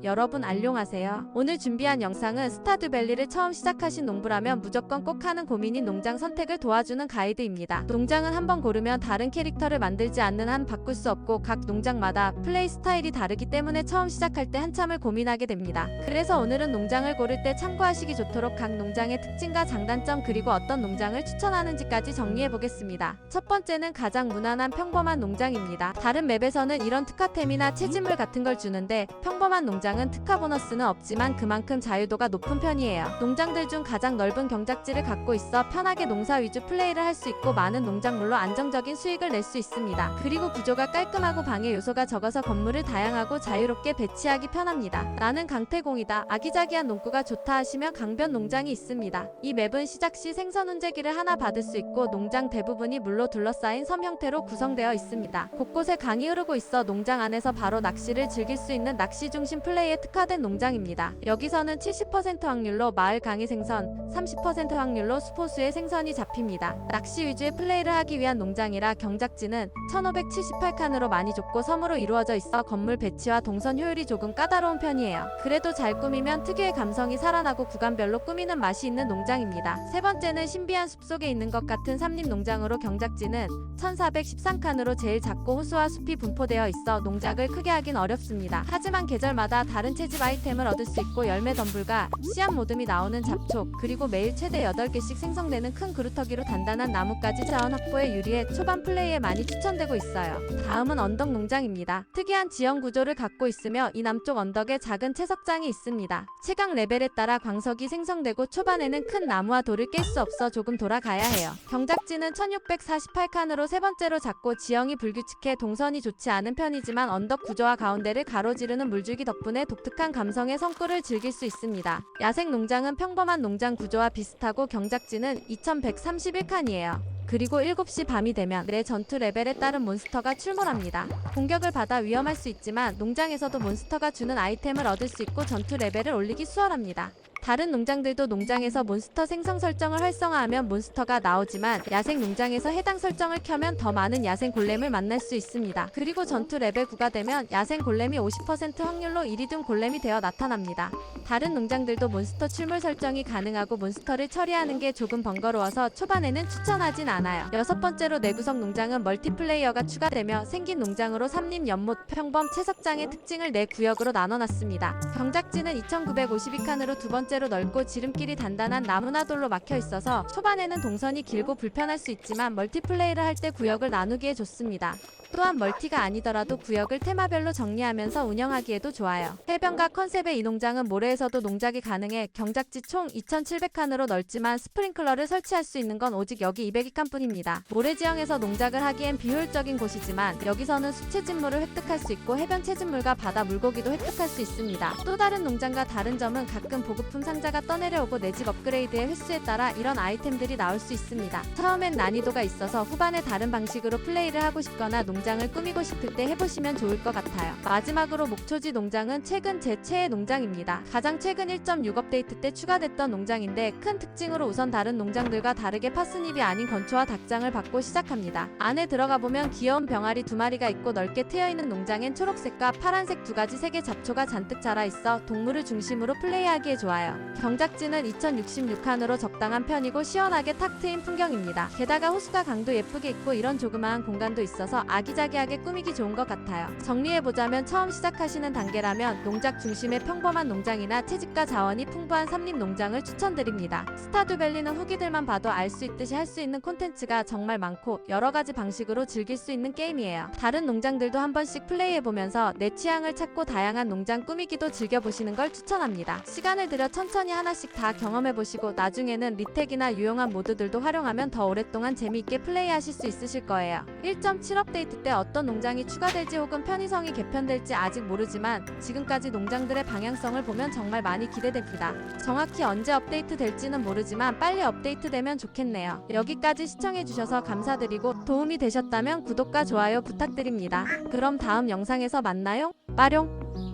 여러분 안녕하세요. 오늘 준비한 영상은 스타듀밸리를 처음 시작하신 농부라면 무조건 꼭 하는 고민인 농장 선택을 도와주는 가이드입니다. 농장은 한번 고르면 다른 캐릭터를 만들지 않는 한 바꿀 수 없고 각 농장마다 플레이 스타일이 다르기 때문에 처음 시작할 때 한참을 고민하게 됩니다. 그래서 오늘은 농장을 고를 때 참고하시기 좋도록 각 농장의 특징과 장단점 그리고 어떤 농장을 추천하는지까지 정리해보겠습니다. 첫 번째는 가장 무난한 평범한 농장입니다. 다른 맵에서는 이런 특화템이나 채집물 같은 걸 주는데 평범한 농장은 특화 보너스는 없지만 그만큼 자유도가 높은 편이에요. 농장들 중 가장 넓은 경작지를 갖고 있어 편하게 농사 위주 플레이를 할 수 있고 많은 농작물로 안정적인 수익을 낼 수 있습니다. 그리고 구조가 깔끔하고 방해 요소가 적어서 건물을 다양하고 자유롭게 배치하기 편합니다. 나는 강태공이다. 아기자기한 농구가 좋다 하시면 강변 농장이 있습니다. 이 맵은 시작 시 생선 운제기를 하나 받을 수 있고 농장 대부분이 물로 둘러싸인 섬 형태로 구성되어 있습니다. 곳곳에 강이 흐르고 있어 농장 안에서 바로 낚시를 즐길 수 있는 낚시 중심 플레이에 특화된 농장입니다. 여기서는 70% 확률로 마을 강의 생선, 30% 확률로 수포수의 생선이 잡힙니다. 낚시 위주의 플레이를 하기 위한 농장이라 경작지는 1578칸으로 많이 좁고 섬으로 이루어져 있어 건물 배치와 동선 효율이 조금 까다로운 편이에요. 그래도 잘 꾸미면 특유의 감성이 살아나고 구간별로 꾸미는 맛이 있는 농장입니다. 세 번째는 신비한 숲속에 있는 것 같은 삼림 농장으로 경작지는 1413칸으로 제일 작고 호수와 숲이 분포되어 있어 농작을 크게 하긴 어렵습니다. 하지만 계절마다 다른 채집 아이템을 얻을 수 있고 열매 덤불과 씨앗 모듬이 나오는 잡초 그리고 매일 최대 8개씩 생성되는 큰 그루터기로 단단한 나무까지 자원 확보에 유리해 초반 플레이에 많이 추천되고 있어요. 다음은 언덕 농장입니다. 특이한 지형 구조를 갖고 있으며 이 남쪽 언덕에 작은 채석장이 있습니다. 채광 레벨에 따라 광석이 생성되고 초반에는 큰 나무와 돌을 깰 수 없어 조금 돌아가야 해요. 경작지는 1648칸으로 세 번째로 작고 지형이 불규칙해 동선이 좋지 않은 편이지만 언덕 구조와 가운데를 가로지르는 물줄기 덕분에 독특한 감성의 성꿀을 즐길 수 있습니다. 야생 농장은 평범한 농장 구조와 비슷하고 경작지는 2131칸이에요. 그리고 7시 밤이 되면 내 전투 레벨에 따른 몬스터가 출몰합니다. 공격을 받아 위험할 수 있지만 농장에서도 몬스터가 주는 아이템을 얻을 수 있고 전투 레벨을 올리기 수월합니다. 다른 농장들도 농장에서 몬스터 생성 설정을 활성화하면 몬스터가 나오지만 야생 농장에서 해당 설정을 켜면 더 많은 야생 골렘을 만날 수 있습니다. 그리고 전투 레벨 9가 되면 야생 골렘이 50% 확률로 이리듐 골렘이 되어 나타납니다. 다른 농장들도 몬스터 출몰 설정이 가능하고 몬스터를 처리하는 게 조금 번거로워서 초반에는 추천하진 않아요. 여섯 번째로 내구석 농장은 멀티플레이어가 추가되며 생긴 농장으로 삼림, 연못, 평범, 채석장의 특징을 네 구역으로 나눠놨습니다. 경작지는 2952칸으로 두 번째로 넓고 지름길이 단단한 나무나 돌로 막혀 있어서 초반에는 동선이 길고 불편할 수 있지만 멀티플레이를 할 때 구역을 나누기에 좋습니다. 또한 멀티가 아니더라도 구역을 테마별로 정리하면서 운영하기에도 좋아요. 해변가 컨셉의 이 농장은 모래에서도 농작이 가능해 경작지 총 2700칸으로 넓지만 스프링클러를 설치할 수 있는 건 오직 여기 202칸 뿐입니다. 모래 지형에서 농작을 하기엔 비효율적인 곳이지만 여기서는 숲채집물을 획득할 수 있고 해변 채집물과 바다 물고기도 획득할 수 있습니다. 또 다른 농장과 다른 점은 가끔 보급품 상자가 떠내려오고 내 집 업그레이드의 횟수에 따라 이런 아이템들이 나올 수 있습니다. 처음엔 난이도가 있어서 후반에 다른 방식으로 플레이를 하고 싶거나 농장을 꾸미고 싶을 때 해보시면 좋을 것 같아요. 마지막으로 목초지 농장은 최근 제 최애 농장입니다. 가장 최근 1.6 업데이트 때 추가됐던 농장인데 큰 특징으로 우선 다른 농장들과 다르게 파스닙이 아닌 건초와 닭장을 받고 시작합니다. 안에 들어가 보면 귀여운 병아리 2마리가 있고 넓게 트여있는 농장엔 초록색과 파란색 2가지 색의 잡초가 잔뜩 자라있어 동물을 중심으로 플레이하기에 좋아요. 경작지는 2066칸으로 적당한 편이고 시원하게 탁 트인 풍경입니다. 게다가 호수가 강도 예쁘게 있고 이런 조그마한 공간도 있어서 아기자기하게 꾸미기 좋은 것 같아요. 정리해보자면 처음 시작하시는 단계라면 농작 중심의 평범한 농장이나 채집과 자원이 풍부한 삼림 농장을 추천드립니다. 스타듀밸리는 후기들만 봐도 알 수 있듯이 할 수 있는 콘텐츠가 정말 많고 여러가지 방식으로 즐길 수 있는 게임이에요. 다른 농장들도 한 번씩 플레이해보면서 내 취향을 찾고 다양한 농장 꾸미기도 즐겨보시는 걸 추천합니다. 시간을 들여 천천히 하나씩 다 경험해보시고 나중에는 리텍이나 유용한 모드들도 활용하면 더 오랫동안 재미있게 플레이하실 수 있으실 거예요. 1.7 업데이트 때 어떤 농장이 추가될지 혹은 편의성이 개편될지 아직 모르지만 지금까지 농장들의 방향성을 보면 정말 많이 기대됩니다. 정확히 언제 업데이트 될지는 모르지만 빨리 업데이트 되면 좋겠네요. 여기까지 시청해주셔서 감사드리고 도움이 되셨다면 구독과 좋아요 부탁드립니다. 그럼 다음 영상에서 만나요. 빠룡.